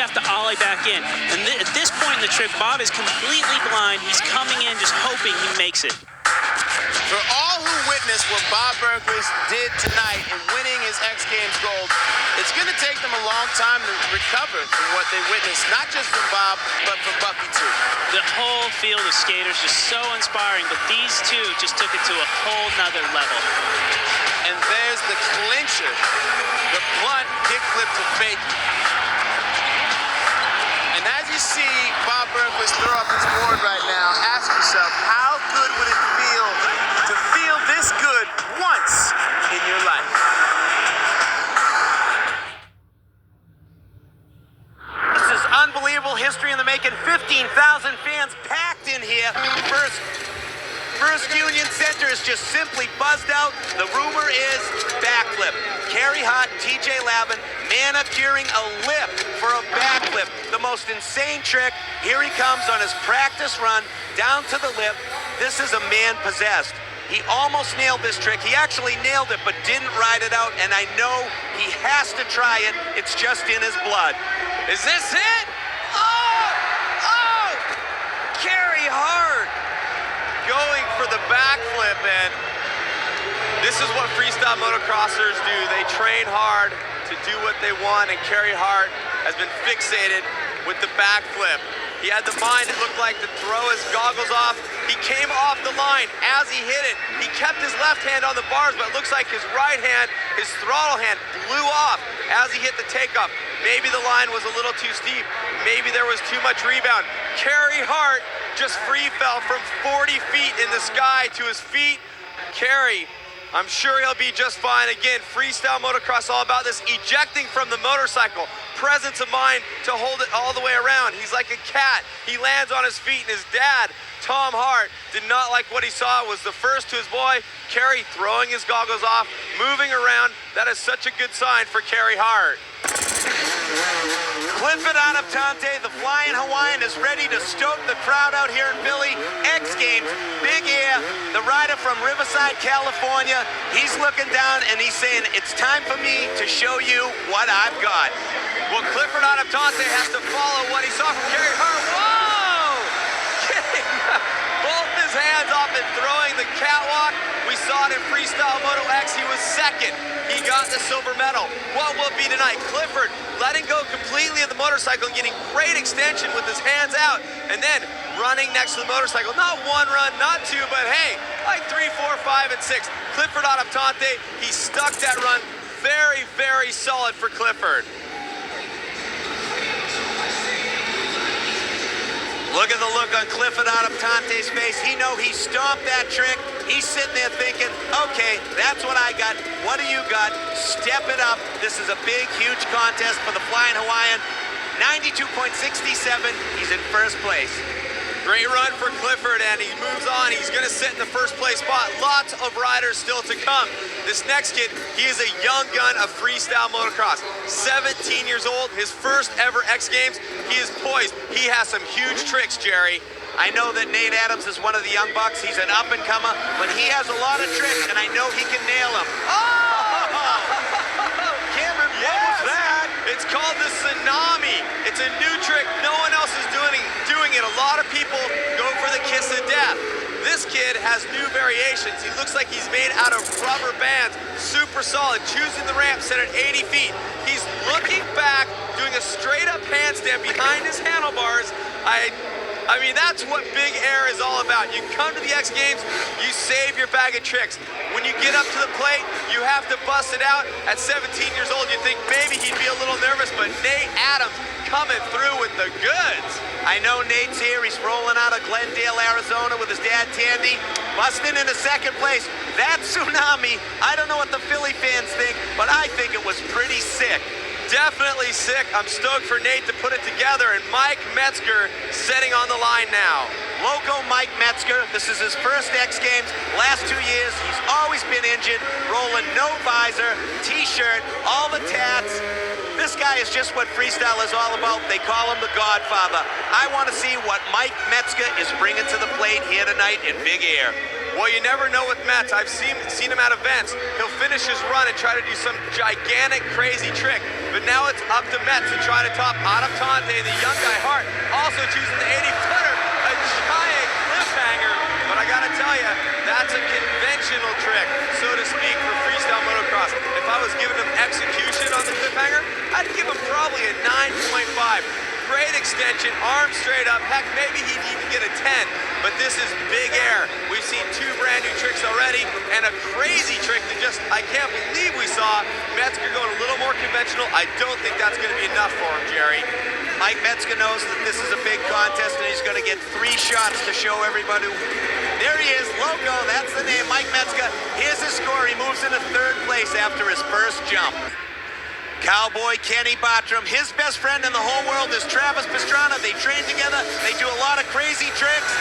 you have to ollie back in. And at this point in the trick, Bob is completely blind. He's coming in just hoping he makes it. For all who witnessed what Bob Berquist did tonight in winning his X Games gold, it's going to take them a long time to recover from what they witnessed, not just from Bob, but from Bucky too. The whole field of skaters just so inspiring, but these two just took it to a whole nother level. And there's the clincher, the blunt kickflip to fakie. And as you see Bob Berquist throw up his board right now, ask yourself, how good would it feel to feel this good once in your life? This is unbelievable history in the making. 15,000 fans packed in here. First Union Center is just simply buzzed out. The rumor is backflip. Carey Hart, TJ Lavin, manicuring a lip for a backflip. The most insane trick. Here he comes on his practice run down to the lip. This is a man possessed. He almost nailed this trick. He actually nailed it, but didn't ride it out. And I know he has to try it. It's just in his blood. Is this it? Oh! Carey Hart going for the backflip, and this is what freestyle motocrossers do. They train hard to do what they want, and Carey Hart has been fixated with the backflip. He had the mind, it looked like, to throw his goggles off. He came off the line as he hit it. He kept his left hand on the bars, but it looks like his right hand, his throttle hand, blew off as he hit the takeoff. Maybe the line was a little too steep. Maybe there was too much rebound. Carey Hart just free fell from 40 feet in the sky to his feet. Carey, I'm sure he'll be just fine. Again, freestyle motocross, all about this ejecting from the motorcycle. Presence of mind to hold it all the way around. He's like a cat. He lands on his feet, and his dad, Tom Hart, did not like what he saw. It was the first to his boy. Carey throwing his goggles off, moving around. That is such a good sign for Carey Hart. Clifford Adaptante, the Flying Hawaiian, is ready to stoke the crowd out here in Philly. X Games, Big Air, the rider from Riverside, California. He's looking down and he's saying, it's time for me to show you what I've got. Well, Clifford Adaptante has to follow what he saw from Carey Hart. Whoa! Getting both his hands off and throwing the catwalk. We saw it in Freestyle Moto X. He was second. He got the silver medal. What will it be tonight? Clifford letting go completely of the motorcycle and getting great extension with his hands out, and then running next to the motorcycle. Not one run, not two, but hey, like 3, 4, 5, and 6. Clifford Adaptante, he stuck that run. Very, very solid for Clifford. Look at the look on Clifford Adaptante's face. He know he stomped that trick. He's sitting there thinking, okay, that's what I got. What do you got? Step it up. This is a big, huge contest for the Flying Hawaiian. 92.67. He's in first place. Great run for Clifford, and he moves on. He's going to sit in the first place spot. Lots of riders still to come. This next kid, he is a young gun of freestyle motocross. 17 years old, his first ever X Games. He is poised. He has some huge tricks, Jerry. I know that Nate Adams is one of the young bucks. He's an up-and-comer, but he has a lot of tricks, and I know he can nail them. Cameron, what was that? It's called the Tsunami. It's a new trick. No one else is doing it. A lot of people go for the kiss of death. This kid has new variations. He looks like he's made out of rubber bands. Super solid. Choosing the ramp set at 80 feet. He's looking back, doing a straight-up handstand behind his handlebars. I mean, that's what Big Air is all about. You come to the X Games, you save your bag of tricks. When you get up to the plate, you have to bust it out. At 17 years old, you think maybe he'd be a little nervous, but Nate Adams coming through with the goods. I know Nate's here. He's rolling out of Glendale, Arizona with his dad, Tandy. Busting into second place. That Tsunami, I don't know what the Philly fans think, but I think it was pretty sick. Definitely sick. I'm stoked for Nate to put it together, and Mike Metzger setting on the line now. Loco Mike Metzger, this is his first X Games. Last 2 years, he's always been injured, rolling no visor, t-shirt, all the tats. This guy is just what freestyle is all about. They call him the Godfather. I want to see what Mike Metzger is bringing to the plate here tonight in Big Air. Well, you never know with Metz. I've seen him at events. He'll finish his run and try to do some gigantic, crazy trick. but now it's up to Metz to try to top Adam Tonte, the young guy Hart, also choosing the 80-footer, a giant cliffhanger. But I gotta tell you, that's a conventional trick, so to speak, for freestyle motocross. If I was giving him execution on the cliffhanger, I'd give him probably a 9.5. Great extension, arms straight up. Heck, maybe he'd even get a 10, but this is big air. We've seen 2 brand new tricks already, and a crazy trick that just, I can't believe we saw. Metzger going a little more conventional. I don't think that's gonna be enough for him, Jerry. Mike Metzger knows that this is a big contest, and he's gonna get 3 shots to show everybody. There he is, Loco, that's the name, Mike Metzger. Here's his score, he moves into 3rd place after his first jump. Cowboy Kenny Bartram, his best friend in the whole world is Travis Pastrana. They train together, they do a lot of crazy tricks.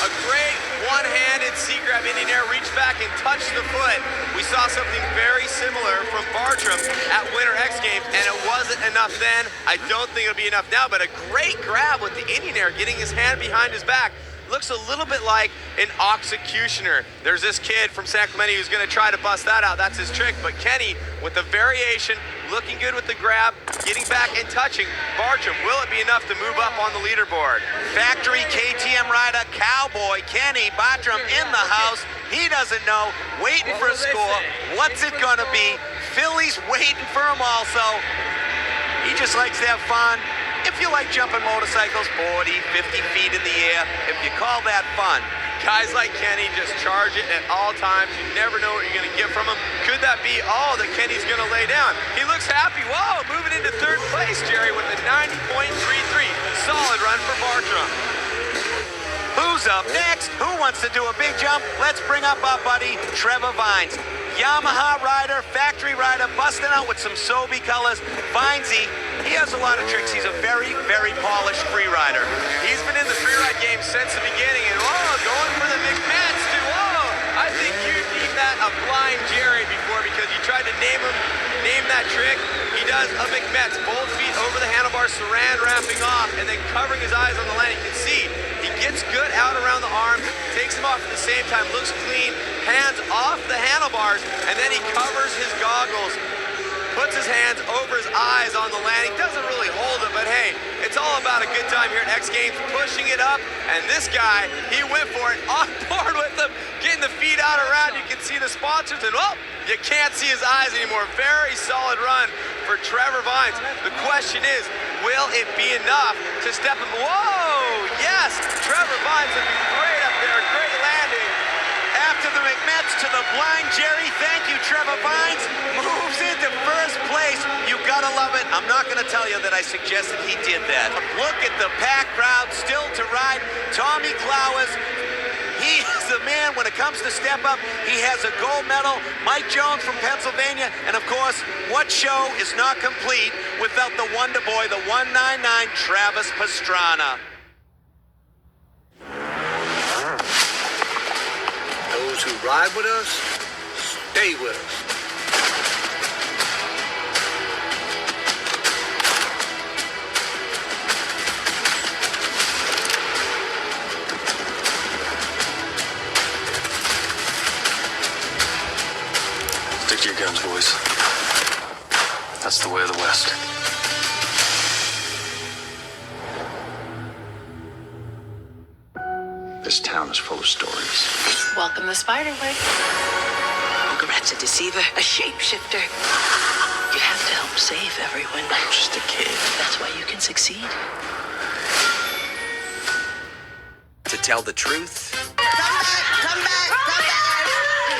A great one-handed C-grab Indian air, reach back and touch the foot. We saw something very similar from Bartram at Winter X Games, and it wasn't enough then. I don't think it'll be enough now, but a great grab with the Indian air, getting his hand behind his back. Looks a little bit like an executioner. There's this kid from San Clemente who's gonna try to bust that out. That's his trick, but Kenny with the variation, looking good with the grab, getting back and touching. Bartram, will it be enough to move up on the leaderboard? Factory KTM rider, Cowboy Kenny Bartram in the house. He doesn't know, waiting for a score. What's it gonna be? Philly's waiting for him also. He just likes to have fun. If you like jumping motorcycles 40, 50 feet in the air, if you call that fun. Guys like Kenny just charge it at all times. You never know what you're going to get from him. Could that be all that Kenny's going to lay down? He looks happy. Whoa, moving into 3rd place, Jerry, with a 90.33. Solid run for Bartram. Who's up next? Who wants to do a big jump? Let's bring up our buddy, Trevor Vines. Yamaha rider, factory rider, busting out with some Sobe colors. Vinesy, he has a lot of tricks. He's a very, very polished free rider. He's been in the free ride game since the beginning, and whoa, going for the McMets too. Whoa, I think you deemed that a blind Jerry before because you tried to name that trick. He does a McMets, both feet over the handlebars, saran wrapping off, and then covering his eyes on the land. You can see he gets good out around the arms, takes them off at the same time, looks clean, hands off the handlebars, and then he covers his goggles, puts his hands over his eyes on the landing. Doesn't really hold it, but hey, it's all about a good time here at X Games, pushing it up, and this guy, he went for it, on board with them, getting the feet out around. You can see the sponsors, and oh, you can't see his eyes anymore. Very solid run for Trevor Vines. The question is, will it be enough to step him? Whoa, yes, Trevor Vines looking great up there, great landing. After the McMets to the blind Jerry, thank you, Trevor Vines, moves into 1st place. You gotta love it. I'm not gonna tell you that I suggested he did that. Look at the packed crowd still to ride. Tommy Clowes, he is the man when it comes to step up. He has a gold medal. Mike Jones from Pennsylvania, and of course, what show is not complete without the Wonder Boy, the 199 Travis Pastrana. Those who ride with us, stay with us. Stick to your guns, boys. That's the way of the West. This town is full of stories. Welcome the Spiderwig. Ogre Rat's a deceiver, a shapeshifter. You have to help save everyone. I'm just a kid. That's why you can succeed. To tell the truth, Come back!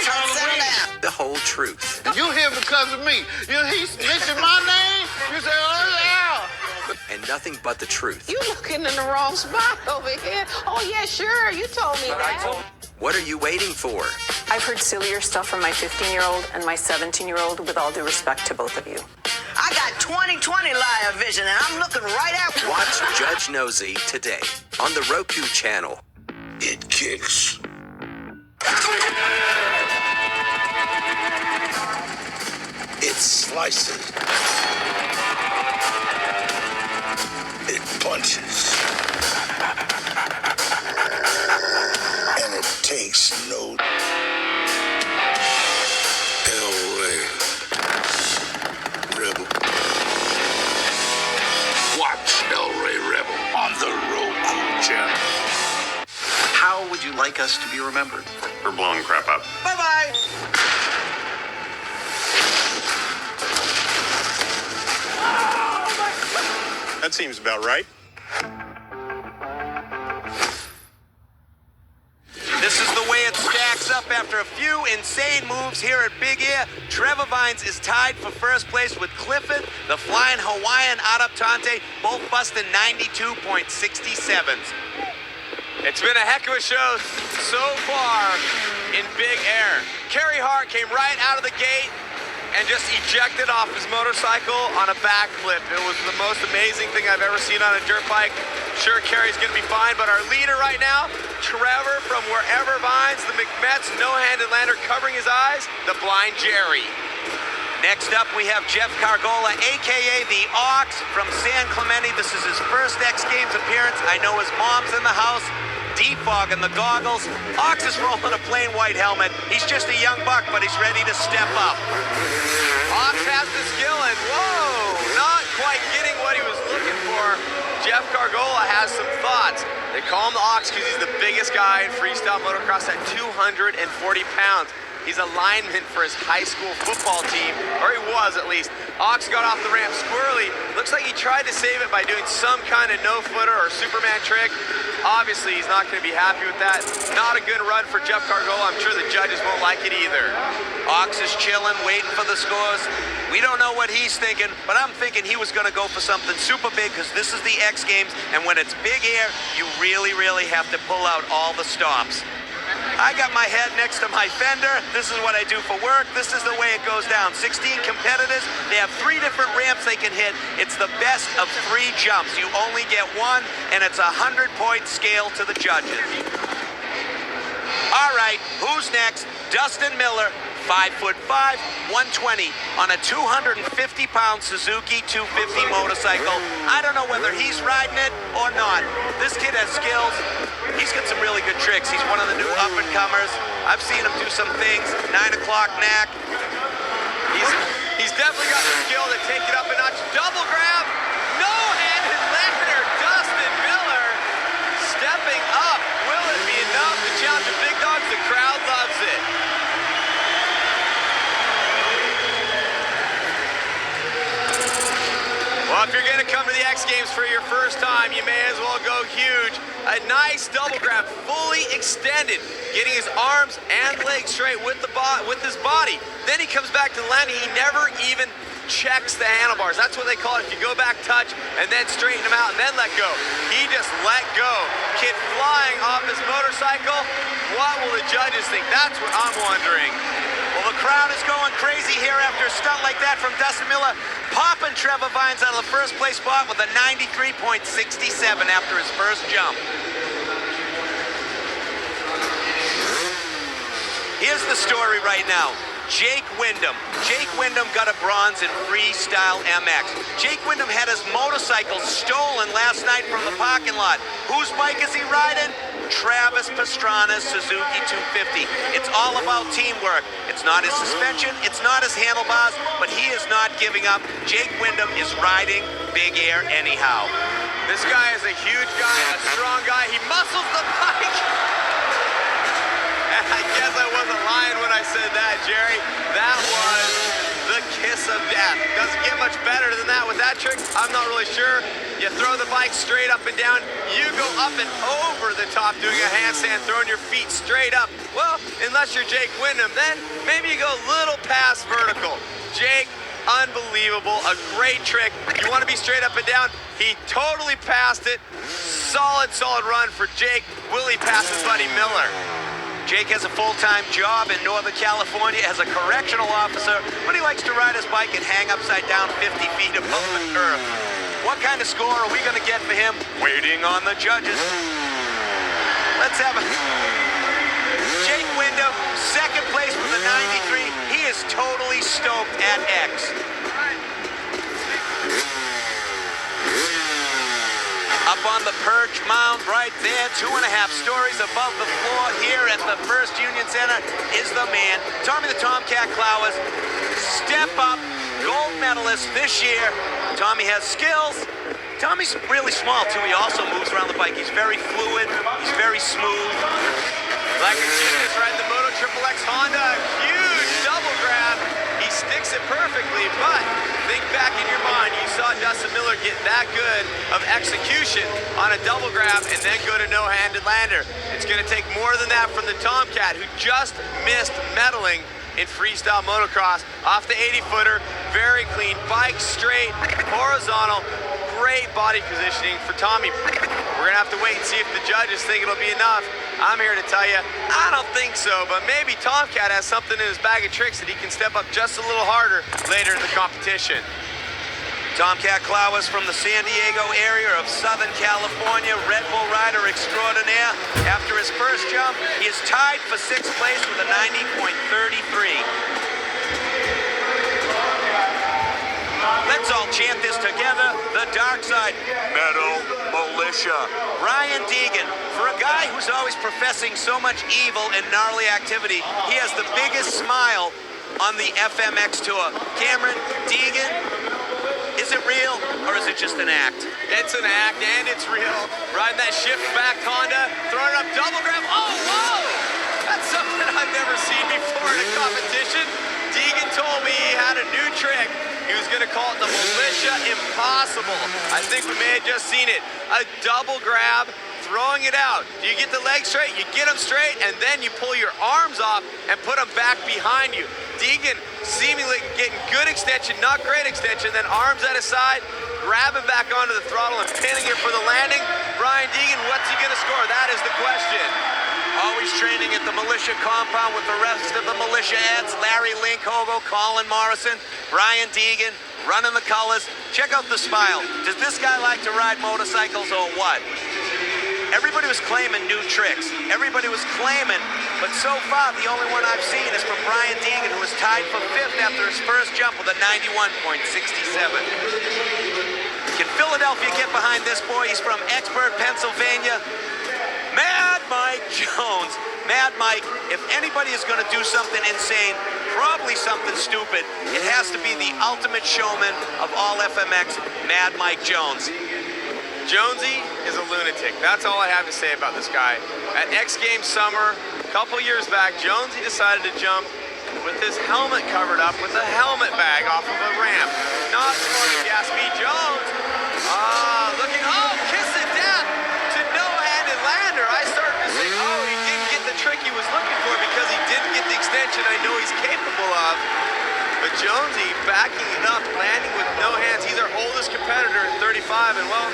Settle down. the whole truth. You here because of me. He's mentioned my name. You say, oh yeah. And nothing but the truth. You looking in the wrong spot over here. Oh yeah, sure. You told me that. What are you waiting for? I've heard sillier stuff from my 15-year-old and my 17-year-old, with all due respect to both of you. I got 20/20 liar vision, and I'm looking right at you. Watch Judge Nosy today on the Roku channel. It kicks. It slices. It punches. And it takes no LA. Rebel. how would you like us to be remembered? For blowing crap up. Bye-bye. That seems about right. This is the way it stacks up after a few insane moves here at Big Air. Trevor Vines is tied for first place with Clifford, the flying Hawaiian Adaptante, both busting 92.67s. It's been a heck of a show so far in Big Air. Kerry Hart came right out of the gate and just ejected off his motorcycle on a backflip. It was the most amazing thing I've ever seen on a dirt bike. Sure, Kerry's gonna be fine, but our leader right now, Trevor from wherever Vines, the McMets, no-handed lander covering his eyes, the blind Jerry. Next up, we have Jeff Cargola, a.k.a. the Ox from San Clemente. This is his first X Games appearance. I know his mom's in the house. Defog in the goggles. Ox is rolling a plain white helmet. He's just a young buck, but he's ready to step up. Ox has the skill, and whoa, not quite getting what he was looking for. Jeff Cargola has some thoughts. They call him the Ox because he's the biggest guy in freestyle motocross at 240 pounds. He's a lineman for his high school football team, or he was at least. Ox got off the ramp squirrely. Looks like he tried to save it by doing some kind of no-footer or Superman trick. Obviously, he's not going to be happy with that. Not a good run for Jeff Cargola. I'm sure the judges won't like it either. Ox is chilling, waiting for the scores. We don't know what he's thinking, but I'm thinking he was going to go for something super big because this is the X Games, and when it's Big Air, you really, really have to pull out all the stops. I got my head next to my fender. This is what I do for work. This is the way it goes down. 16 competitors. They have 3 different ramps they can hit. It's the best of 3 jumps. You only get one, and it's a 100-point scale to the judges. All right, who's next? Dustin Miller, 5'5", 120 on a 250-pound Suzuki 250 motorcycle. I don't know whether he's riding it or not. This kid has skills. He's got some really good tricks. He's one of the new up-and-comers. I've seen him do some things. 9 o'clock knack. He's definitely got the skill to take it up a notch. Double grab. No-handed lander. Dustin Miller stepping up. Will it be enough to challenge the big dogs? The crowd loves it. Well, if you're going to come to the X Games for your first time, you may as well go huge. A nice double grab, fully extended, getting his arms and legs straight with his body. Then he comes back to the landing. He never even checks the handlebars. That's what they call it. If you go back, touch, and then straighten him out, and then let go. He just let go. Kid flying off his motorcycle. What will the judges think? That's what I'm wondering. Well, the crowd is going crazy here after a stunt like that from Dustin Miller, popping Trevor Vines out of the first place spot with a 93.67 after his first jump. Here's the story right now. Jake Windham. Jake Windham got a bronze in Freestyle MX. Jake Windham had his motorcycle stolen last night from the parking lot. Whose bike is he riding? Travis Pastrana's Suzuki 250. It's all about teamwork. It's not his suspension, it's not his handlebars, but he is not giving up. Jake Windham is riding Big Air anyhow. This guy is a huge guy, a strong guy. He muscles the bike. I guess I wasn't lying when I said that, Jerry. That was the kiss of death. Doesn't get much better than that with that trick. I'm not really sure. You throw the bike straight up and down. You go up and over the top doing a handstand, throwing your feet straight up. Well, unless you're Jake Windham, then maybe you go a little past vertical. Jake, unbelievable, a great trick. You want to be straight up and down. He totally passed it. Solid run for Jake. Will he pass his buddy Miller? Jake has a full-time job in Northern California as a correctional officer, but he likes to ride his bike and hang upside down 50 feet above the earth. What kind of score are we going to get for him? Waiting on the judges. Let's have a... Jake Windham, second place with the 93. He is totally stoked at X. Up on the perch mound right there, 2.5 stories above the floor here at the First Union Center is the man, Tommy the Tomcat Clowers, step up, gold medalist this year. Tommy has skills, Tommy's really small, too. He also moves around the bike. He's very fluid. He's very smooth. Like a genius riding the Moto Triple X Honda. Huge double grab. He sticks it perfectly, but think back in your mind, you saw Dustin Miller get that good of execution on a double grab and then go to no-handed lander. It's going to take more than that from the Tomcat, who just missed medaling in freestyle motocross. Off the 80-footer, very clean, bike straight, horizontal, great body positioning for Tommy. We're gonna have to wait and see if the judges think it'll be enough. I'm here to tell you, I don't think so, but maybe Tomcat has something in his bag of tricks that he can step up just a little harder later in the competition. Tomcat Clowes from the San Diego area of Southern California, Red Bull rider extraordinaire. After his first jump, he is tied for 6th place with a 90.33. Let's all chant this together. The dark side. Metal Militia. Ryan Deegan. For a guy who's always professing so much evil and gnarly activity, he has the biggest smile on the FMX tour. Cameron, Deegan, is it real or is it just an act? It's an act and it's real. Riding that shift-back Honda, throwing up double grab. Oh, whoa! That's something I've never seen before in a competition. Deegan told me he had a new trick. He was going to call it the Militia Impossible. I think we may have just seen it. A double grab, throwing it out. Do you get the legs straight? You get them straight, and then you pull your arms off and put them back behind you. Deegan seemingly getting good extension, not great extension, then arms at his side, grabbing back onto the throttle and pinning it for the landing. Brian Deegan, what's he going to score? That is the question. Always training at the Militia compound with the rest of the Militia ads. Larry Linkhogo, Colin Morrison, Brian Deegan, running the colors. Check out the smile. Does this guy like to ride motorcycles or what? Everybody was claiming new tricks. Everybody was claiming, but so far the only one I've seen is from Brian Deegan, who was tied for 5th after his first jump with a 91.67. Can Philadelphia get behind this boy? He's from Expert, Pennsylvania. Mad Mike Jones. Mad Mike, if anybody is going to do something insane, probably something stupid, it has to be the ultimate showman of all FMX, Mad Mike Jones. Jonesy is a lunatic. That's all I have to say about this guy. At X Games Summer, a couple years back, Jonesy decided to jump with his helmet covered up with a helmet bag off of a ramp. Not smart if you ask me. Jones, kiss of death to no-handed lander. I started to say, he didn't get the trick he was looking for because he didn't get the extension I know he's capable of. But Jonesy backing it up, landing with no hands. He's our oldest competitor at 35, and well,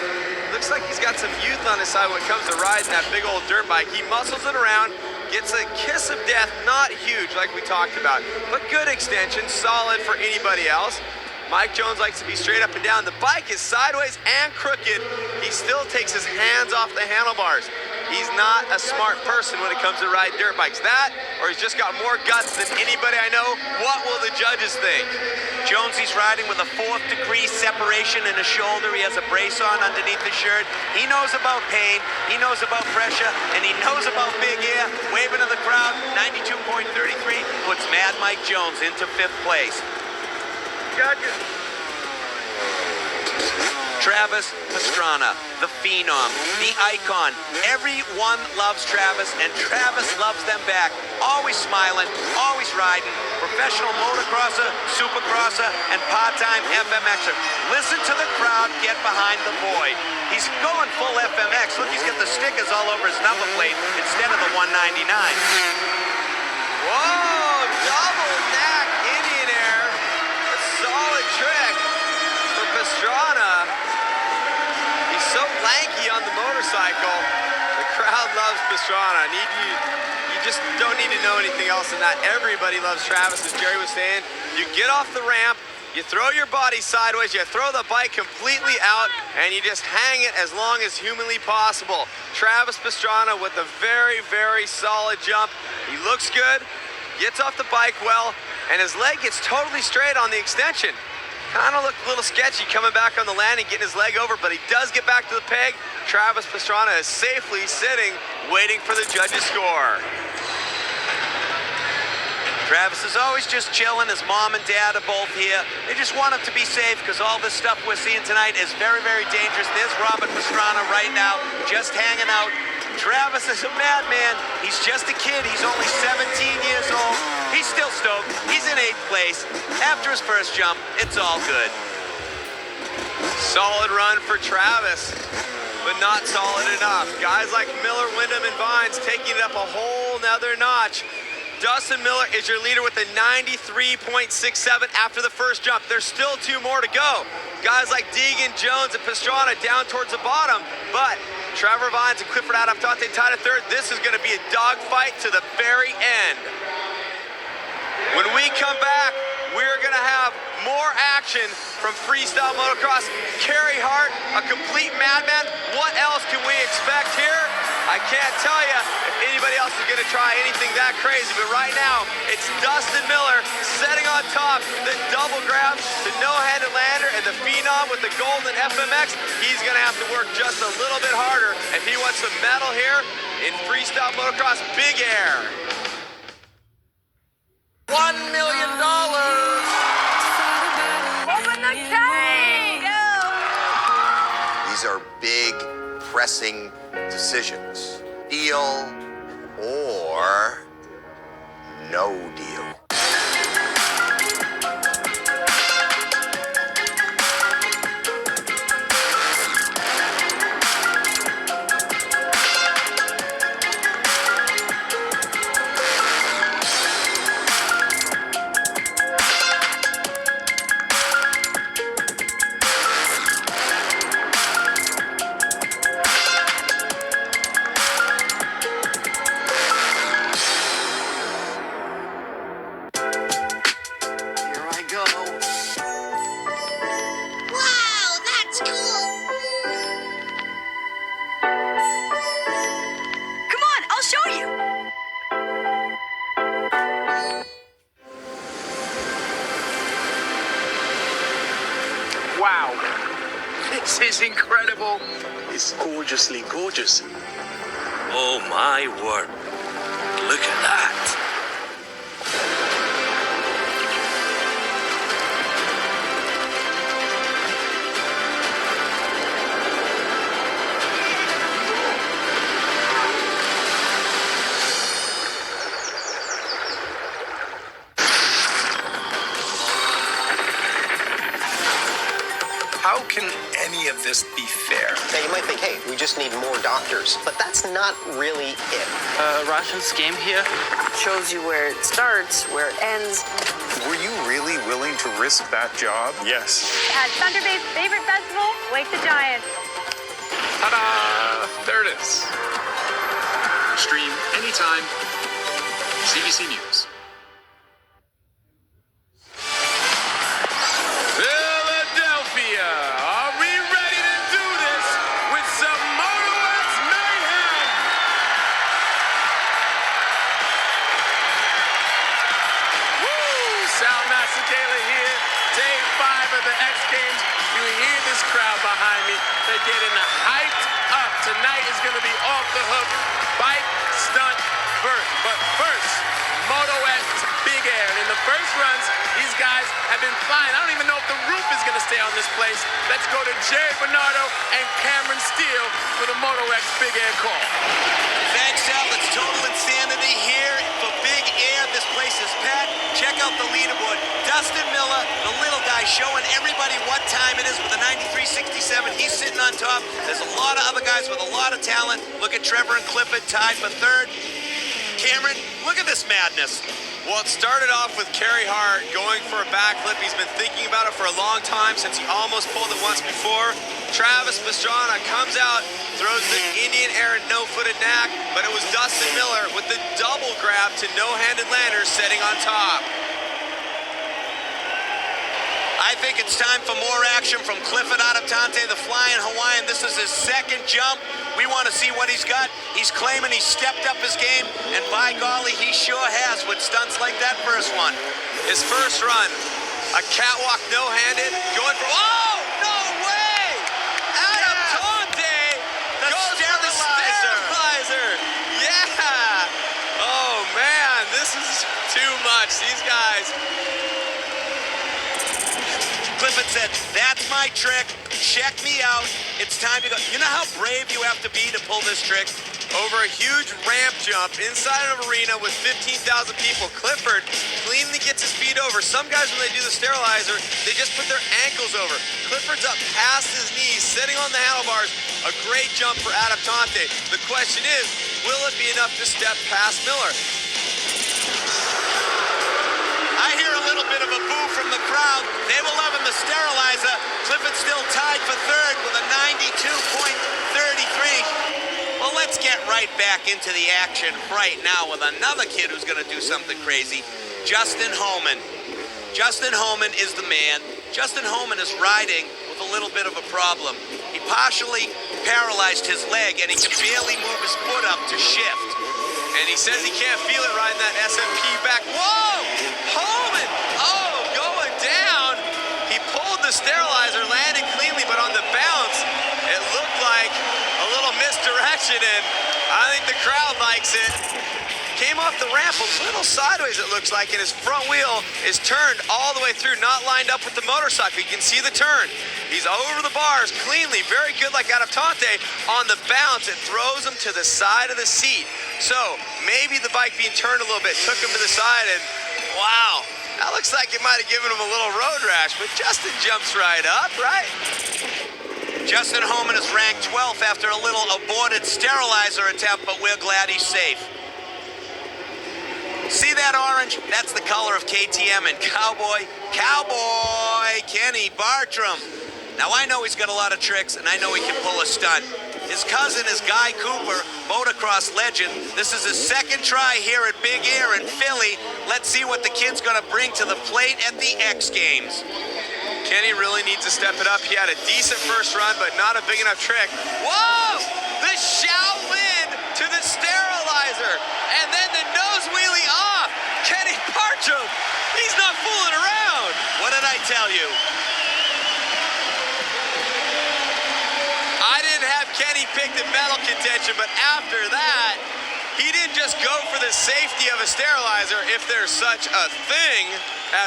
looks like he's got some youth on his side when it comes to riding that big old dirt bike. He muscles it around, gets a kiss of death, not huge like we talked about, but good extension, solid for anybody else. Mike Jones likes to be straight up and down. The bike is sideways and crooked. He still takes his hands off the handlebars. He's not a smart person when it comes to riding dirt bikes. That, or he's just got more guts than anybody I know. What will the judges think? Jonesy's riding with a 4th degree separation in his shoulder. He has a brace on underneath the shirt. He knows about pain, he knows about pressure, and he knows about big air. Waving to the crowd, 92.33 puts Mad Mike Jones into 5th place. Judges. Travis Pastrana, the phenom, the icon. Everyone loves Travis, and Travis loves them back. Always smiling, always riding. Professional motocrosser, supercrosser, and part-time FMXer. Listen to the crowd get behind the boy. He's going full FMX. Look, he's got the stickers all over his number plate instead of the 199. Whoa, double neck Indian air. A solid trick for Pastrana. He's so lanky on the motorcycle. The crowd loves Pastrana. You just don't need to know anything else than that. Everybody loves Travis, as Jerry was saying. You get off the ramp, you throw your body sideways, you throw the bike completely out, and you just hang it as long as humanly possible. Travis Pastrana with a very, very solid jump. He looks good, gets off the bike well, and his leg gets totally straight on the extension. Kind of looked a little sketchy coming back on the landing, getting his leg over, but he does get back to the peg. Travis Pastrana is safely sitting, waiting for the judges' score. Travis is always just chilling. His mom and dad are both here. They just want him to be safe because all this stuff we're seeing tonight is very, very dangerous. There's Robert Pastrana right now, just hanging out. Travis is a madman. He's just a kid. He's only 17 years old. He's still stoked. He's in 8th place. After his first jump, it's all good. Solid run for Travis, but not solid enough. Guys like Miller, Wyndham, and Vines taking it up a whole nother notch. Dustin Miller is your leader with a 93.67 after the first jump. There's still 2 more to go. Guys like Deegan, Jones, and Pastrana down towards the bottom, but Trevor Vines and Clifford Adaptante tied at 3rd. This is going to be a dogfight to the very end. When we come back, we're going to have more action from freestyle motocross. Carey Hart, a complete madman. What else can we expect here? I can't tell you if anybody else is going to try anything that crazy, but right now, it's Dustin Miller setting on top, the double grab, the no-handed lander, and the phenom with the golden FMX. He's going to have to work just a little bit harder if he wants some medal here in freestyle motocross big air. $1 million. Open the cage! These are big, pressing decisions. Deal or no deal. Wow, this is incredible. It's gorgeously gorgeous. Oh my word. Look at that. How can any of this be fair? Now, you might think, hey, we just need more doctors, but that's not really it. Russian's game here. Shows you where it starts, where it ends. Were you really willing to risk that job? Yes. At Thunder Bay's favorite festival, Wake the Giant. Ta-da! There it is. Stream anytime. CBC News. Philadelphia, are we ready to do this with some Moto X mayhem? Woo! Soundmaster Taylor here. Day 5 of the X Games. You hear this crowd behind me. They're getting hyped up. Tonight is going to be off the hook. Bike, stunt, vert. But first, Moto X Big Air. In the first runs, these guys have been flying. I don't even know if the roof is going to stay on this place. Let's go to Jerry Bernardo and Cameron Steele for the Moto X Big Air call. Thanks, Al. It's total insanity here for Big Air. This place is packed. Check out the leaderboard. Dustin Miller, the little guy, showing everybody what time it is with a 93.67. He's sitting on top. There's a lot of other guys with a lot of talent. Look at Trevor and Clifford tied for 3rd. Cameron, look at this madness. Well, it started off with Carey Hart going for a backflip. He's been thinking about it for a long time since he almost pulled it once before. Travis Pastrana comes out, throws the Indian air and no-footed knack, but it was Dustin Miller with the double grab to no-handed lander setting on top. I think it's time for more action from Clifford Adaptante, the flying Hawaiian. This is his 2nd jump. We want to see what he's got. He's claiming he's stepped up his game, and by golly, he sure has with stunts like that first one. His first run, a catwalk no-handed, going for, oh, no way! Adaptante goes for the sterilizer. Yeah! Oh, man, this is too much. said, that's my trick. Check me out. It's time to go. You know how brave you have to be to pull this trick? Over a huge ramp jump inside of an arena with 15,000 people. Clifford cleanly gets his feet over. Some guys, when they do the sterilizer, they just put their ankles over. Clifford's up past his knees, sitting on the handlebars. A great jump for Adaptante. The question is, will it be enough to step past Miller? I hear a little bit of a boo from the crowd. They were loving the sterilizer. Clifford still tied for third with a 92.33. Well, let's get right back into the action right now with another kid who's going to do something crazy, Justin Homan. Justin Homan is the man. Justin Homan is riding with a little bit of a problem. He partially paralyzed his leg, and he can barely move his foot up to shift. And he says he can't feel it riding that SMP back. Whoa! Homan! Oh, going down. He pulled the sterilizer, landed cleanly, but on the bounce, it looked like a little misdirection, and I think the crowd likes it. Came off the ramp a little sideways, it looks like, and his front wheel is turned all the way through, not lined up with the motorcycle. You can see the turn. He's over the bars cleanly, very good like Adaptante. On the bounce, it throws him to the side of the seat. So maybe the bike being turned a little bit took him to the side, and wow, that looks like it might have given him a little road rash, but Justin jumps right up, right? Justin Homan is ranked 12th after a little aborted sterilizer attempt, but we're glad he's safe. See that orange? That's the color of KTM and Cowboy Kenny Bartram. Now, I know he's got a lot of tricks, and I know he can pull a stunt. His cousin is Guy Cooper, motocross legend. This is his second try here at Big Air in Philly. Let's see what the kid's going to bring to the plate at the X Games. Kenny really needs to step it up. He had a decent first run, but not a big enough trick. Whoa! The Shaolin to the sterilizer, and then the nose wheelie off. Kenny Bartram, he's not fooling around. What did I tell you? I didn't have Kenny picked in medal contention, but after that, he didn't just go for the safety of a sterilizer, if there's such a thing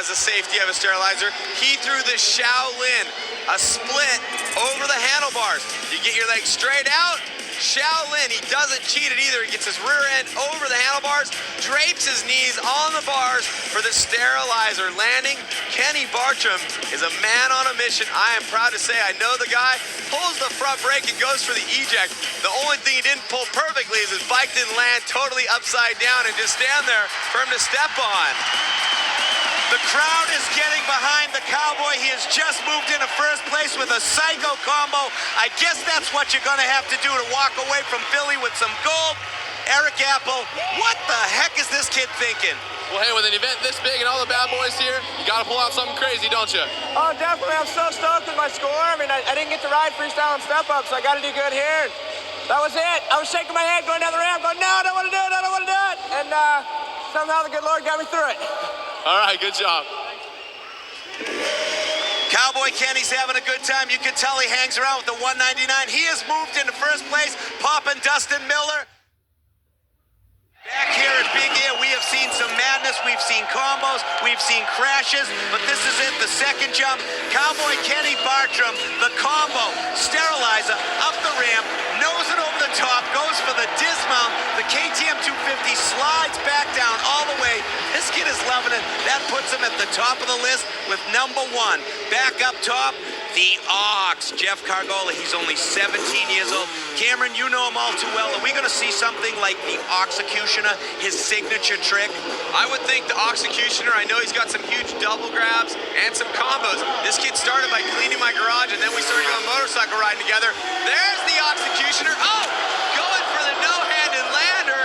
as a safety of a sterilizer. He threw the Shaolin, a split over the handlebars. You get your leg straight out, Shaolin, he doesn't cheat it either. He gets his rear end over the handlebars, drapes his knees on the bars for the sterilizer landing. Kenny Bartram is a man on a mission. I am proud to say I know the guy. Pulls the front brake and goes for the eject. The only thing he didn't pull perfectly is his bike didn't land totally upside down and just stand there for him to step on. The crowd is getting behind the Cowboy. He has just moved into first place with a psycho combo. I guess that's what you're going to have to do to walk away from Philly with some gold. Eric Apple, what the heck is this kid thinking? Well, hey, with an event this big and all the bad boys here, you got to pull out something crazy, don't you? Oh, definitely. I'm so stoked with my score. I mean, I didn't get to ride freestyle and step up, so I got to do good here. That was it. I was shaking my head going down the ramp, going, no, I don't want to do it, I don't want to do it. And somehow the good Lord got me through it. All right, good job. Cowboy Kenny's having a good time. You can tell he hangs around with the 199. He has moved into first place, popping Dustin Miller. Back here at Big Air, we have seen some madness. We've seen combos. We've seen crashes. But this is it, the second jump. Cowboy Kenny Bartram, the combo, sterilizer, up the ramp, nose it over the top, goes for the dismount. The KTM 250 slides back down all the way. This kid is loving it. That puts him at the top of the list with number one. Back up top, the Ox, Jeff Cargola. He's only 17 years old. Cameron, you know him all too well. Are we going to see something like the Oxecutioner, his signature trick? I would think the Oxecutioner, I know he's got some huge double grabs and some combos. This kid started by cleaning my garage, and then we started going motorcycle riding together. There's the Oxecutioner. Oh, going for the no-handed lander.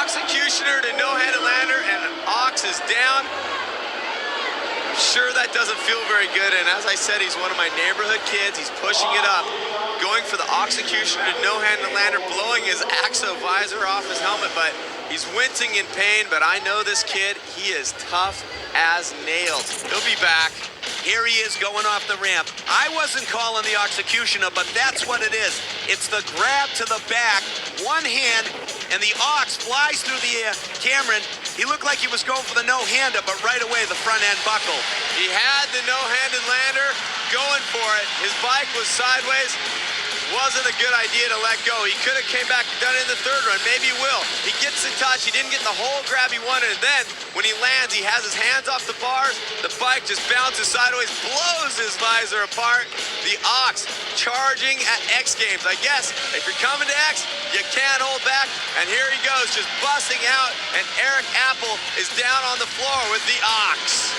Oxecutioner to no-handed lander, and Ox is down. Sure, that doesn't feel very good, and as I said, he's one of my neighborhood kids. He's pushing it up, going for the Oxecutioner to no-handed lander, blowing his AXO visor off his helmet, but he's wincing in pain. But I know this kid, he is tough as nails. He'll be back. Here he is going off the ramp. I wasn't calling the Oxecutioner, but that's what it is. It's the grab to the back, one hand, and the Ox flies through the air. Cameron, he looked like he was going for the no-hander, but right away the front end buckled. He had the no-handed lander going for it. His bike was sideways. Wasn't a good idea to let go. He could have came back and done it in the third run. Maybe he will. He gets the touch. He didn't get the whole grab he wanted. And then when he lands, he has his hands off the bars. The bike just bounces sideways, blows his visor apart. The Ox charging at X Games. I guess if you're coming to X, you can't hold back. And here he goes, just busting out. And Eric Apple is down on the floor with the Ox.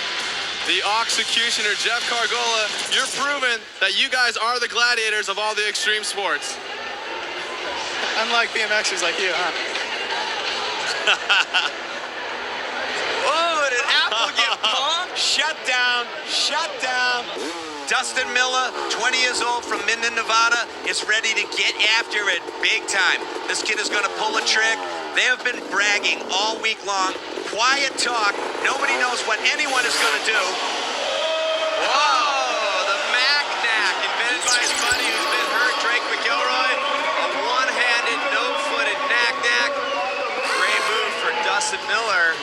The executioner, Jeff Cargola, you're proving that you guys are the gladiators of all the extreme sports. Unlike BMXers like you, huh? Oh, did Apple get pumped? Shut down, shut down. Dustin Miller, 20 years old from Minden, Nevada, is ready to get after it big time. This kid is going to pull a trick. They have been bragging all week long. Quiet talk. Nobody knows what anyone is going to do. Whoa, the Mac-Knack invented by his buddy who's been hurt, Drake McElroy. A one-handed, no-footed knack-knack. Great move for Dustin Miller.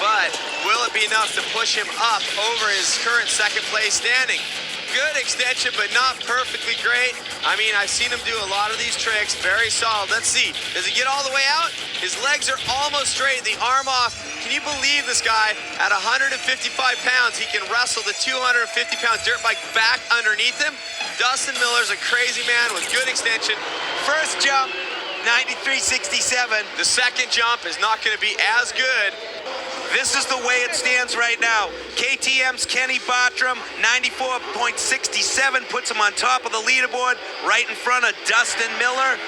But will it be enough to push him up over his current second place standing? Good extension, but not perfectly great. I mean, I've seen him do a lot of these tricks. Very solid. Let's see. Does he get all the way out? His legs are almost straight. The arm off. Can you believe this guy? At 155 pounds, he can wrestle the 250-pound dirt bike back underneath him. Dustin Miller's a crazy man with good extension. First jump, 93.67. The second jump is not going to be as good. This is the way it stands right now. KTM's Kenny Bartram, 94.67, puts him on top of the leaderboard, right in front of Dustin Miller.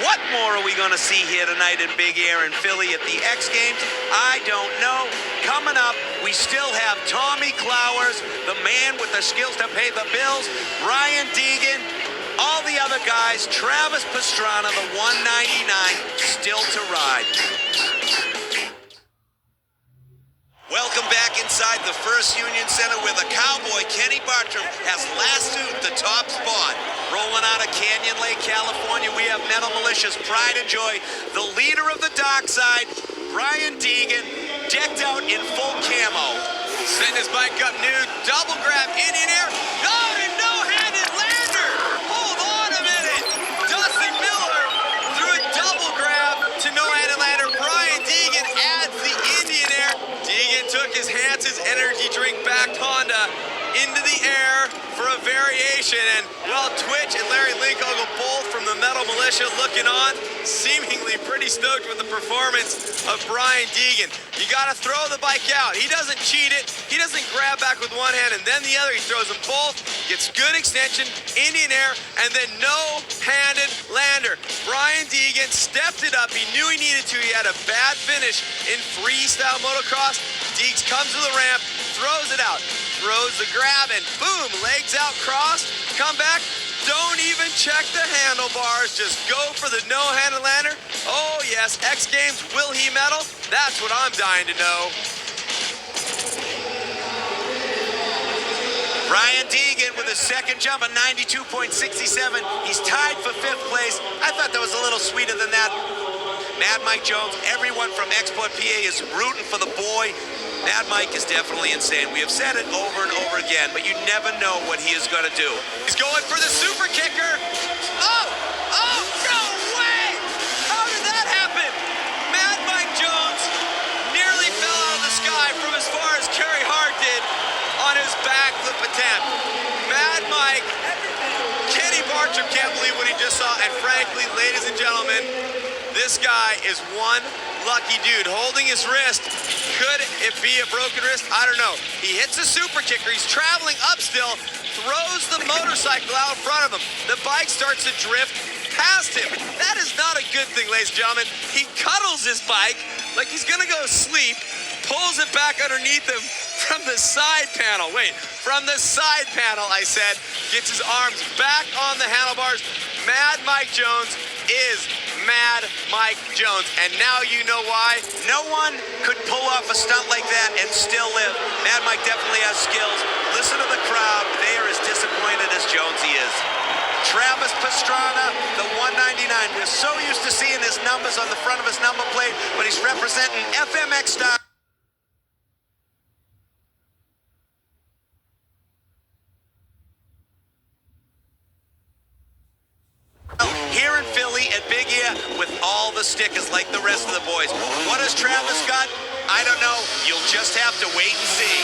What more are we going to see here tonight in Big Air in Philly at the X Games? I don't know. Coming up, we still have Tommy Clowers, the man with the skills to pay the bills, Ryan Deegan, all the other guys, Travis Pastrana, the 199, still to ride. Welcome back inside the First Union Center where the cowboy Kenny Bartram has lassoed the top spot. Rolling out of Canyon Lake, California, we have Metal Militia's Pride and Joy, the leader of the dark side, Brian Deegan, decked out in full camo. Setting his bike up new, double grab, Indian air, no-handed lander. Hold on a minute. Dustin Miller threw a double grab to no-handed lander. Brian Deegan adds the Indian air. Deegan took his Hanson's energy drink-backed Honda into the air for a variation, and well, Twitch and Larry Linkogle both from the Metal Militia looking on, seemingly pretty stoked with the performance of Brian Deegan. You gotta throw the bike out. He doesn't cheat it. He doesn't grab back with one hand and then the other. He throws them both, gets good extension, Indian air, and then no-handed lander. Brian Deegan stepped it up. He knew he needed to. He had a bad finish in freestyle motocross. Deeks comes to the ramp, throws it out, throws the grab, and boom, legs out crossed, come back, don't even check the handlebars, just go for the no-handed lander. Oh yes, X Games, will he medal? That's what I'm dying to know. Ryan Deegan with his second jump at 92.67. He's tied for fifth place. I thought that was a little sweeter than that. Mad Mike Jones, everyone from Export PA is rooting for the boy. Mad Mike is definitely insane. We have said it over and over again, but you never know what he is going to do. He's going for the super kicker. Oh, no way! How did that happen? Mad Mike Jones nearly fell out of the sky from as far as Kerry Hart did on his backflip attempt. Mad Mike, Kenny Bartram can't believe what he just saw, and frankly, ladies and gentlemen, this guy is one lucky dude holding his wrist. Could it be a broken wrist? I don't know. He hits a super kicker. He's traveling up still, throws the motorcycle out in front of him. The bike starts to drift past him. That is not a good thing, ladies and gentlemen. He cuddles his bike like he's gonna go to sleep, pulls it back underneath him from the side panel. Wait, from the side panel, I said. Gets his arms back on the handlebars. Mad Mike Jones is Mad Mike Jones, and now you know why. No one could pull off a stunt like that and still live. Mad Mike definitely has skills. Listen to the crowd. They are as disappointed as Jonesy is. Travis Pastrana, the 199 We're so used to seeing his numbers on the front of his number plate, but he's representing FMX style. Here in Philly at Big Air with all the stickers like the rest of the boys. What has Travis got? I don't know. You'll just have to wait and see.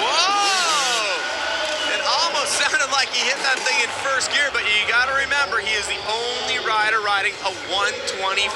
Whoa! It almost sounded like he hit that thing in first gear, but you got to remember, he is the only rider riding a 125.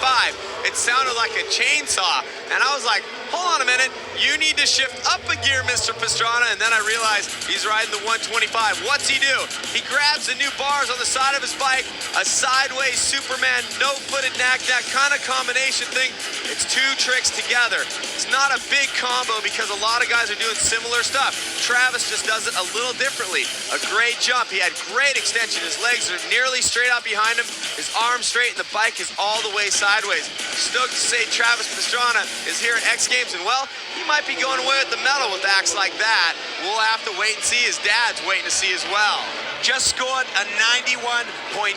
It sounded like a chainsaw, and I was like, hold on a minute, you need to shift up a gear, Mr. Pastrana, and then I realized he's riding the 125. What's he do? He grabs the new bars on the side of his bike, a sideways Superman, no-footed knack kind of combination thing. It's two tricks together. It's not a big combo because a lot of guys are doing similar stuff. Travis just does it a little differently. A great jump. He had great extension. His legs are nearly straight out behind him. His arms straight, and the bike is all the way sideways. Stoked to say Travis Pastrana is here at X Games, and well, he might be going away with the medal with acts like that. We'll have to wait and see. His dad's waiting to see as well. Just scored a 91.00.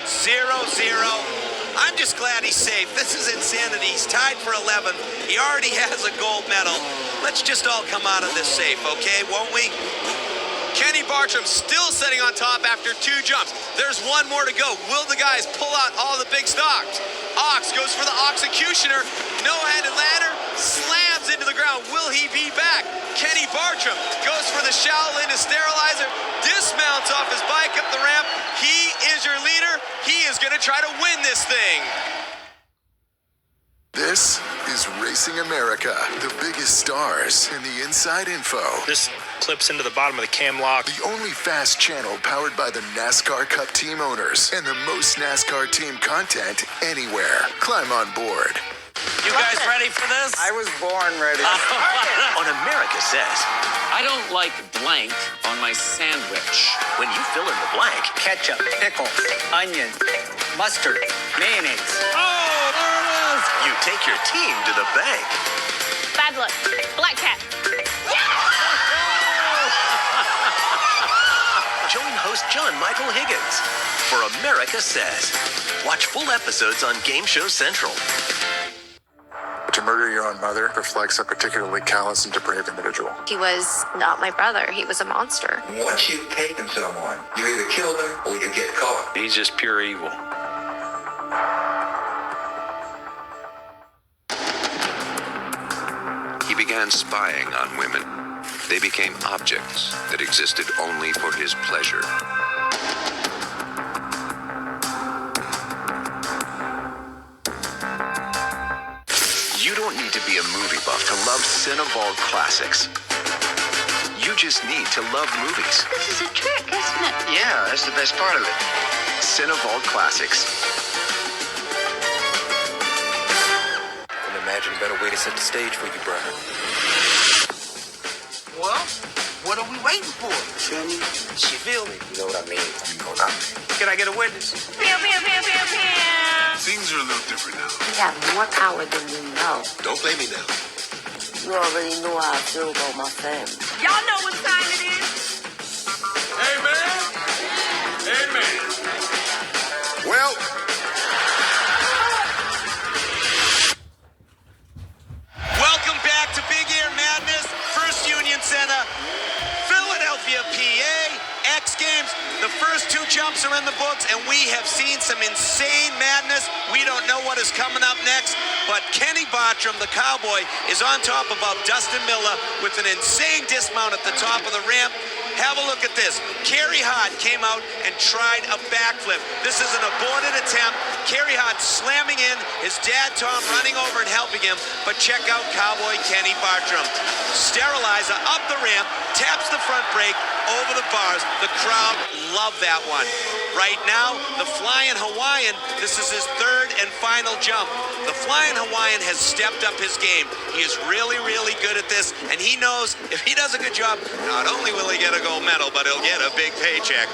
I'm just glad he's safe. This is insanity. He's tied for 11th. He already has a gold medal. Let's just all come out of this safe, okay, won't we? Kenny Bartram still sitting on top after two jumps. There's one more to go. Will the guys pull out all the big stocks? Ox goes for the Oxecutioner. No-handed ladder. Slams into the ground. Will he be back? Kenny Bartram goes for the Shaolin Sterilizer. Dismounts off his bike up the ramp. He is your leader. He is going to try to win this thing. This is Racing America, the biggest stars in the inside info. This clips into the bottom of the cam lock. The only fast channel powered by the NASCAR Cup team owners and the most NASCAR team content anywhere. Climb on board. You guys ready for this? I was born ready. On America Says, I don't like blank on my sandwich. when you fill in the blank, Ketchup, pickle, onion, mustard, mayonnaise. Oh, there it is! You take your team to the bank. Bad luck. Black cat. Join host John Michael Higgins for America Says. Watch full episodes on Game Show Central. To murder your own mother reflects a particularly callous and depraved individual. He was not my brother. He was a monster. Once you've taken someone, you either kill them or you get caught. He's just pure evil. He began spying on women. They became objects that existed only for his pleasure. You don't need to be a movie buff to love Cinevault classics. You just need to love movies. This is a trick, isn't it? Yeah, that's the best part of it. Cinevault classics. Couldn't imagine a better way to set the stage for you, brother. Well, what are we waiting for? Feel me? She feel me. You know what I mean? You know what I mean. Can I get a witness? Pew, pew, pew, pew, pew. Things are a little different now. We have more power than you know. Don't blame me now. You already know how I feel about my family. Y'all know what time it is. Amen. Amen. Well, welcome back to Big Air Madness, First Union Center, Philadelphia, PA, X Games. The first two jumps are in the books, and we have seen some insane madness. We don't know what is coming up next, but Kenny Bartram, the cowboy, is on top above Dustin Miller with an insane dismount at the top of the ramp. Have a look at this. Kerry Hart came out and tried a backflip. This is an aborted attempt. Kerry Hart slamming in, his dad Tom running over and helping him, but check out cowboy Kenny Bartram. Sterilizer up the ramp, taps the front brake, over the bars. The crowd loved that one. Right now, the Flying Hawaiian, this is his third and final jump. The Flying Hawaiian has stepped up his game. He is really, really good at this, and he knows if he does a good job, not only will he get a gold medal, but he'll get a big paycheck.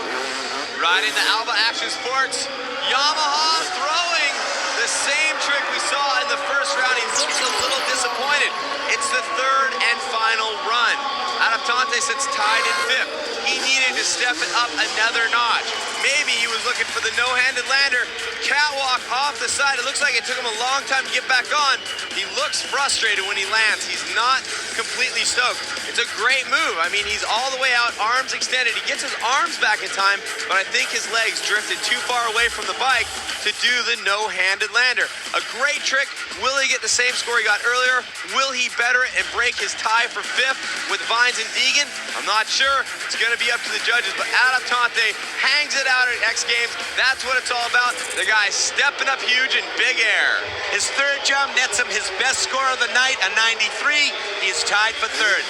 Riding the Alba Action Sports, Yamaha throwing the same trick we saw in the first round. He looks a little disappointed. It's the third and final run. Adaptante sits tied in fifth. He needed to step it up another notch. Maybe he was was looking for the no-handed lander. Catwalk off the side. It looks like it took him a long time to get back on. He looks frustrated when he lands. He's not completely stoked. It's a great move. I mean, he's all the way out, arms extended. He gets his arms back in time, but I think his legs drifted too far away from the bike to do the no-handed lander. A great trick. Will he get the same score he got earlier? Will he better it and break his tie for 5th with Vines and Deegan? I'm not sure. It's going to be up to the judges, but Adaptante hangs it out at X Games. That's what it's all about. The guy's stepping up huge in big air. His third jump nets him his best score of the night, a 93. He is tied for 3rd.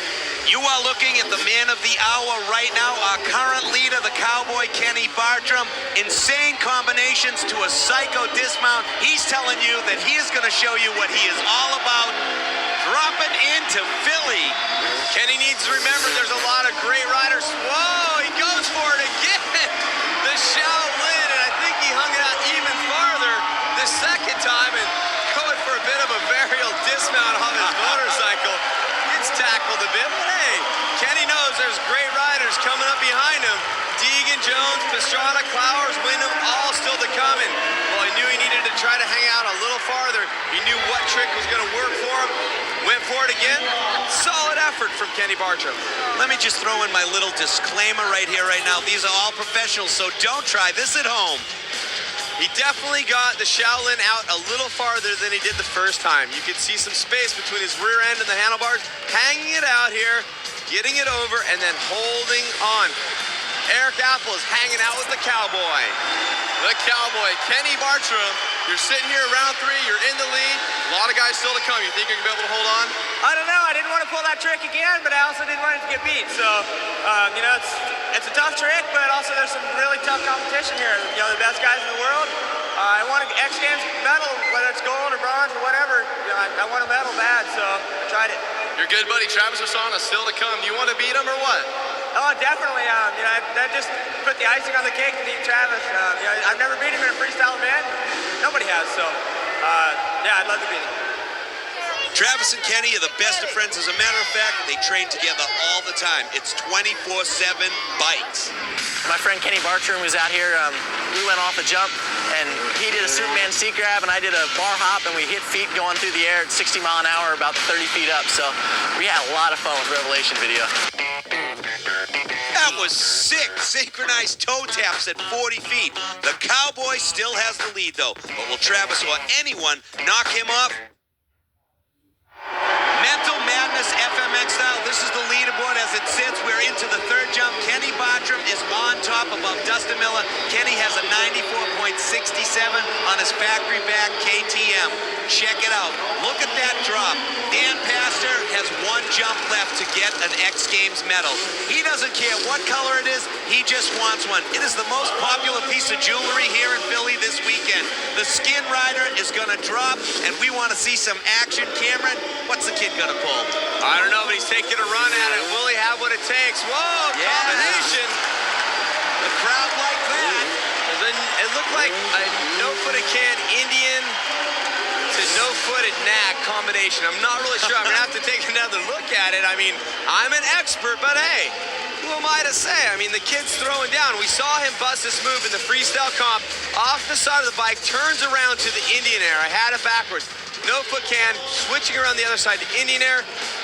You are looking at the man of the hour right now, our current leader, the Cowboy Kenny Bartram. Insane combinations to a psycho dismount. He's telling you that he is going to show you what he is all about. Dropping into Philly. Kenny needs to remember there's a lot of great riders. Whoa, he goes for it again. The Shaolin, and I think he hung it out even farther the second time and going for a bit of a varial dismount on his motorcycle. It's tackled a bit, but hey, Kenny knows there's great riders coming up behind him. Deegan, Jones, Pastrana, Clowers, Wyndham, all still to come. And well, he knew he needed to try to hang out a little farther. He knew what trick was going to work for him. Went for it again. Solid effort from Kenny Bartram. Let me just throw in my little disclaimer right here, right now. These are all professionals, so don't try this at home. He definitely got the Shaolin out a little farther than he did the first time. You could see some space between his rear end and the handlebars, hanging it out here, getting it over, and then holding on. Eric Apple is hanging out with the Cowboy. The Cowboy, Kenny Bartram. You're sitting here round 3, you're in the lead. A lot of guys still to come. You think you're going to be able to hold on? I don't know. I didn't want to pull that trick again, but I also didn't want it to get beat. So, you know, it's a tough trick, but also there's some really tough competition here. You know, the best guys in the world. I want an X Games medal, whether it's gold or bronze or whatever. You know, I want a medal bad, so I tried it. Your good buddy Travis Osana still to come. Do you want to beat him or what? Oh, definitely. You know, that just put the icing on the cake to beat Travis. You know, I've never beat him in a freestyle event. Nobody has, so yeah, I'd love to beat him. Travis and Kenny are the best of friends. As a matter of fact, they train together all the time. It's 24/7 bikes. My friend Kenny Bartram was out here. We went off a jump, and he did a Superman seat grab, and I did a bar hop, and we hit feet going through the air at 60 mile an hour, about 30 feet up. So we had a lot of fun with Revelation video. That was sick. Synchronized toe taps at 40 feet. The Cowboy still has the lead, though. But will Travis or anyone knock him off? Mental Madness FMX style. This is the leaderboard as it sits. We're into the 3rd jump. Kenny Bartram is on top above Dustin Miller. Kenny has a 94.67 on his factory back KTM. Check it out. Look at that drop. Dan Pastor has 1 jump left to get an X Games medal. He doesn't care what color it is. He just wants one. It is the most popular piece of jewelry here in Philly this weekend. The Skin Rider is going to drop, and we want to see some action. Cameron, what's the kid going to pull? I don't know, but he's taking a run at it. Will he have what it takes? Whoa, yeah. Combination. The crowd like that. It looked like a no-footed can Indian to no-footed nag combination. I'm not really sure. I'm going to have to take another look at it. I mean, I'm an expert, but hey, who am I to say? I mean, the kid's throwing down. We saw him bust this move in the freestyle comp. Off the side of the bike, turns around to the Indian Air. I had it backwards. No foot can, switching around the other side to Indian Air.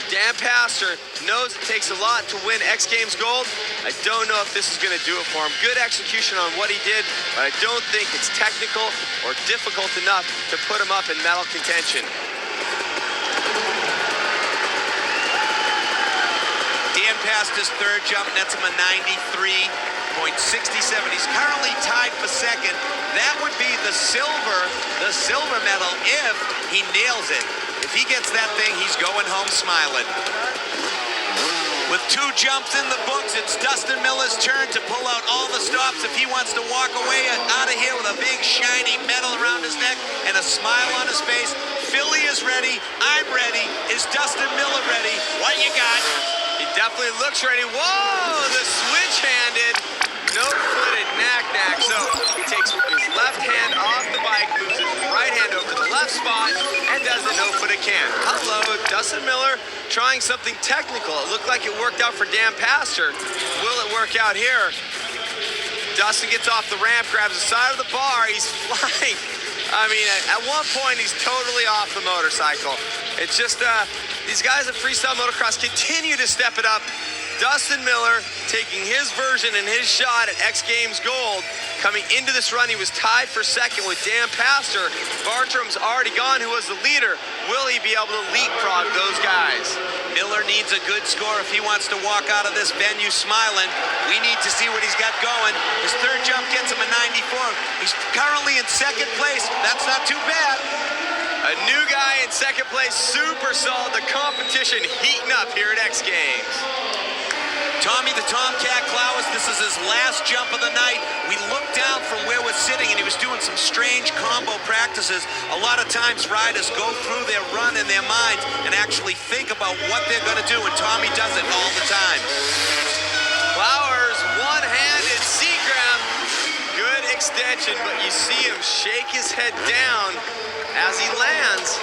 Dan Pastor knows it takes a lot to win X Games gold. I don't know if this is going to do it for him. Good execution on what he did, but I don't think it's technical or difficult enough to put him up in medal contention. Dan Pastor's 3rd jump nets him a 93.67. He's currently tied for 2nd. That would be the silver medal if he nails it. If he gets that thing, he's going home smiling. With 2 jumps in the books, it's Dustin Miller's turn to pull out all the stops if he wants to walk away out of here with a big shiny medal around his neck and a smile on his face. Philly is ready. I'm ready. Is Dustin Miller ready? What you got? He definitely looks ready. Whoa, the switch-handed, no-footed knack-knack. So he takes his left hand off the bike, moves his right hand over to the left spot, and does the no-footed can. Hello, Dustin Miller trying something technical. It looked like it worked out for Dan Pastor. Will it work out here? Dustin gets off the ramp, grabs the side of the bar. He's flying. I mean, at one point, he's totally off the motorcycle. It's just these guys at Freestyle Motocross continue to step it up. Dustin Miller taking his version and his shot at X Games Gold. Coming into this run, he was tied for second with Dan Pastor. Bartram's already gone, who was the leader. Will he be able to leapfrog those guys? Miller needs a good score if he wants to walk out of this venue smiling. We need to see what he's got going. His third jump gets him a 94. He's currently in second place. That's not too bad. A new guy in second place, super solid. The competition heating up here at X Games. Tommy the Tomcat Clowes, this is his last jump of the night. We looked down from where we're sitting and he was doing some strange combo practices. A lot of times riders go through their run in their minds and actually think about what they're going to do, and Tommy does it all the time. Flowers, one-handed seat grab. Good extension, but you see him shake his head down as he lands.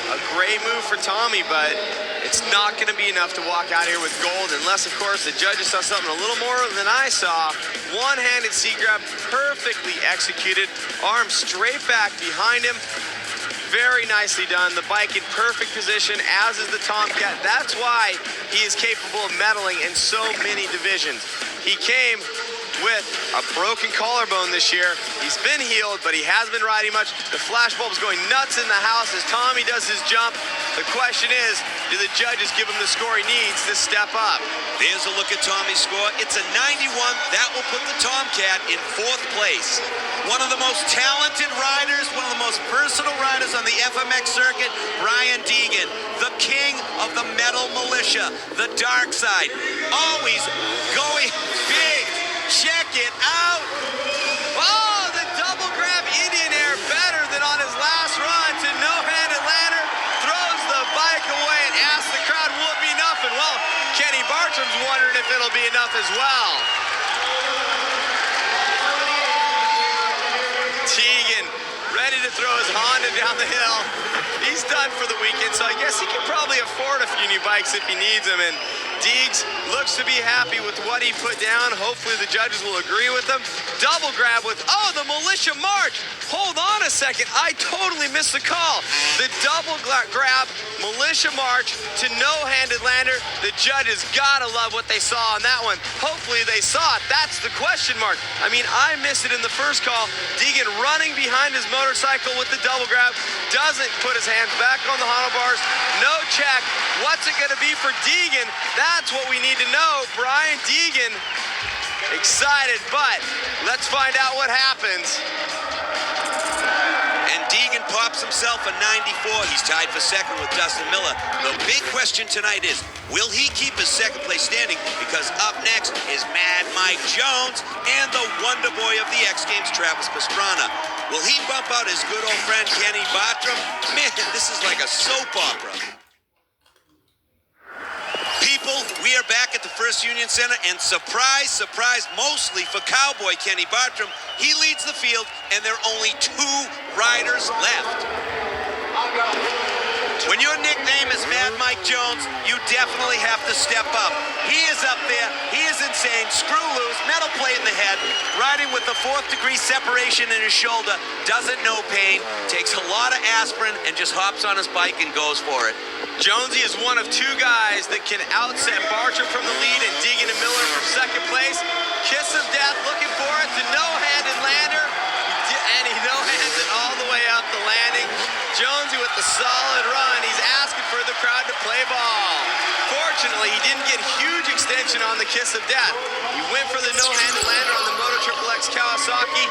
A great move for Tommy, but it's not going to be enough to walk out here with gold unless, of course, the judges saw something a little more than I saw. One-handed seat grab, perfectly executed. Arm straight back behind him. Very nicely done. The bike in perfect position, as is the Tomcat. That's why he is capable of medaling in so many divisions. He came with a broken collarbone this year. He's been healed, but he hasn't been riding much. The flashbulb's going nuts in the house as Tommy does his jump. The question is, do the judges give him the score he needs to step up? There's a look at Tommy's score. It's a 91. That will put the Tomcat in fourth place. One of the most talented riders, one of the most versatile riders on the FMX circuit, Brian Deegan, the king of the metal militia, the dark side, always going big. Check it out. Oh, the double grab Indian air, better than on his last run to no-handed ladder. Throws the bike away and asks the crowd, will it be enough? And well, Kenny Bartram's wondering if it'll be enough as well. Teagan ready to throw his Honda down the hill. He's done for the weekend, so I guess he can probably afford a few new bikes if he needs them. And Deegs looks to be happy with what he put down. Hopefully the judges will agree with him. Double grab with, oh, the Militia March. Hold on a second, I totally missed the call. The double grab, Militia March to no-handed lander. The judges gotta love what they saw on that one. Hopefully they saw it, that's the question mark. I mean, I missed it in the first call. Deegan running behind his motorcycle with the double grab, doesn't put his hands back on the handlebars, no check. What's it gonna be for Deegan? That's what we need to know. Brian Deegan, excited, but let's find out what happens. And Deegan pops himself a 94. He's tied for second with Dustin Miller. The big question tonight is, will he keep his second place standing? Because up next is Mad Mike Jones and the Wonder Boy of the X Games, Travis Pastrana. Will he bump out his good old friend Kenny Bartram? Man, this is like a soap opera. People, we are back at the First Union Center, and surprise, surprise, mostly for Cowboy Kenny Bartram, he leads the field, and there are only 2 riders left. When your nickname is Mad Mike Jones, you definitely have to step up. He is up there. He is insane. Screw loose. Metal plate in the head. Riding with the 4th degree separation in his shoulder. Doesn't know pain. Takes a lot of aspirin and just hops on his bike and goes for it. Jonesy is one of 2 guys that can outset Bartram from the lead and Deegan and Miller from second place. Kiss of death, looking for it to no-handed lander. And he no-hands it all the way up the landing. Jonesy with the solid run. He's asking for the crowd to play ball. Fortunately, he didn't get huge extension on the kiss of death. He went for the no-handed lander on the Moto XXX Kawasaki.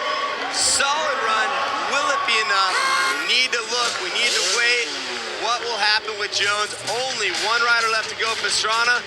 Solid run. Will it be enough? We need to look. We need to wait. What will happen with Jones? Only 1 rider left to go, Pastrana.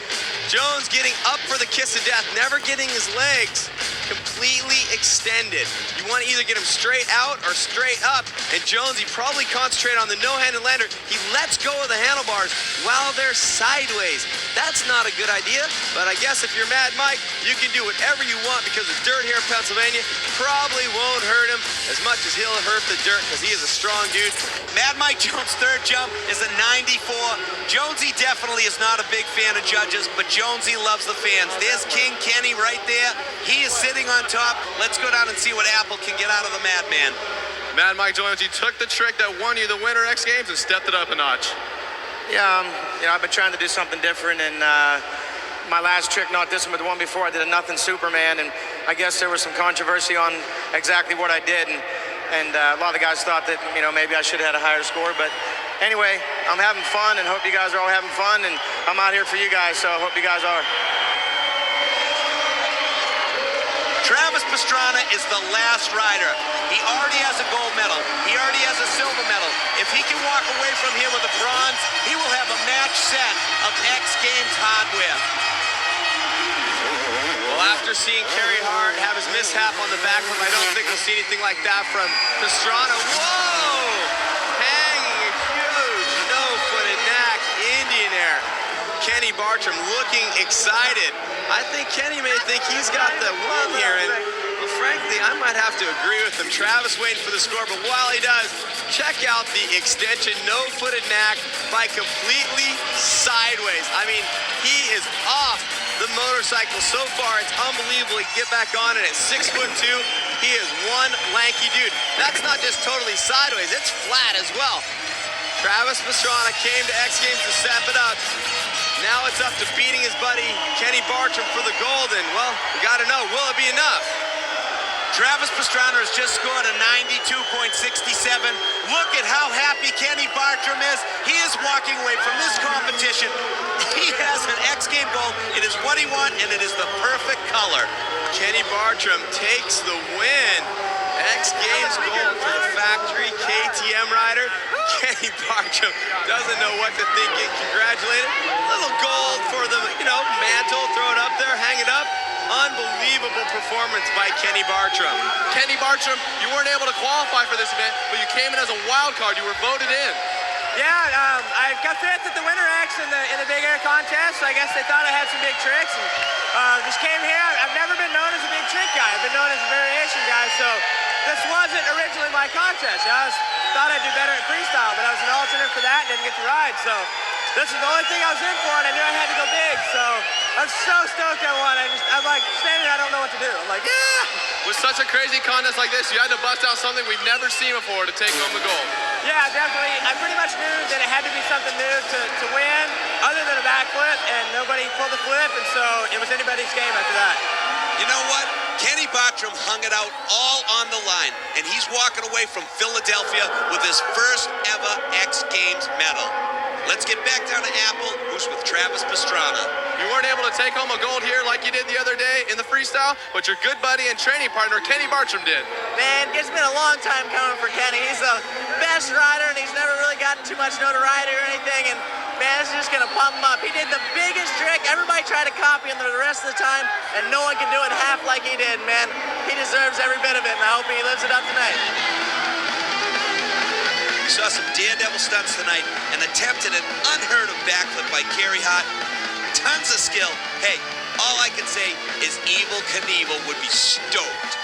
Jones getting up for the kiss of death, never getting his legs completely extended. You want to either get him straight out or straight up, and Jones, he probably concentrated on the no-handed lander. He lets go of the handlebars while they're sideways. That's not a good idea, but I guess if you're Mad Mike, you can do whatever you want because the dirt here in Pennsylvania probably won't hurt him as much as he'll hurt the dirt because he is a strong dude. Mad Mike Jones' third jump is a 94. Jonesy definitely is not a big fan of judges, but Jonesy loves the fans. There's King Kenny right there. He is sitting on top. Let's go down and see what Apple can get out of the Madman. Mad Mike Jones, you took the trick that won you the Winter X Games and stepped it up a notch. Yeah, I've been trying to do something different, and my last trick, not this one, but the one before, I did a nothing Superman, and I guess there was some controversy on exactly what I did, and a lot of the guys thought that, maybe I should have had a higher score, but anyway, I'm having fun, and hope you guys are all having fun, and I'm out here for you guys, so I hope you guys are. Travis Pastrana is the last rider. He already has a gold medal. He already has a silver medal. If he can walk away from here with a bronze, he will have a match set of X Games hardware. Well, after seeing Carey Hart have his mishap on the backflip, I don't think we'll see anything like that from Pastrana. Whoa! Hanging a huge no-footed knack Indian air. Kenny Bartram looking excited. I think Kenny may think he's got the win here, and well, frankly, I might have to agree with him. Travis waiting for the score, but while he does, check out the extension no-footed knack by completely sideways. I mean, he is off the motorcycle so far. It's unbelievable. He can get back on it at 6'2". He is one lanky dude. That's not just totally sideways, it's flat as well. Travis Pastrana came to X Games to step it up. Now it's up to beating his buddy Kenny Bartram for the gold, and well, we gotta know, will it be enough? Travis Pastrana has just scored a 92.67. Look at how happy Kenny Bartram is. He is walking away from this competition. He has an X Game gold. It is what he wants, and it is the perfect color. Kenny Bartram takes the win. X Games gold for the factory KTM rider. Kenny Bartram doesn't know what to think. Get congratulated. A little gold for the, mantle. Throw it up there, hang it up. Unbelievable performance by Kenny Bartram. Kenny Bartram, you weren't able to qualify for this event, but you came in as a wild card. You were voted in. Yeah, I got fifth at the Winter X in the big air contest, so I guess they thought I had some big tricks, and just came here. I've never been known as a big trick guy. I've been known as a variation guy, so this wasn't originally my contest. I thought I'd do better at freestyle, but I was an alternate for that and didn't get to ride, so this is the only thing I was in for, and I knew I had to go big, so I'm so stoked I won. I'm like standing there, I don't know what to do. I'm like, yeah! With such a crazy contest like this, you had to bust out something we've never seen before to take home the gold. Yeah, definitely. I pretty much knew that it had to be something new to win, other than a backflip, and nobody pulled the flip, and so it was anybody's game after that. You know what? Kenny Bartram hung it out all on the line, and he's walking away from Philadelphia with his first ever X Games medal. Let's get back down to Apple, who's with Travis Pastrana. You weren't able to take home a gold here like you did the other day in the freestyle, but your good buddy and training partner, Kenny Bartram, did. Man, it's been a long time coming for Kenny. He's the best rider, and he's never really gotten too much notoriety or anything, and man, it's just gonna pump him up. He did the biggest trick. Everybody tried to copy him the rest of the time, and no one can do it half like he did, man. He deserves every bit of it, and I hope he lives it up tonight. We saw some daredevil stunts tonight and attempted an unheard of backflip by Carey Hart. Tons of skill. Hey, all I can say is Evel Knievel would be stoked.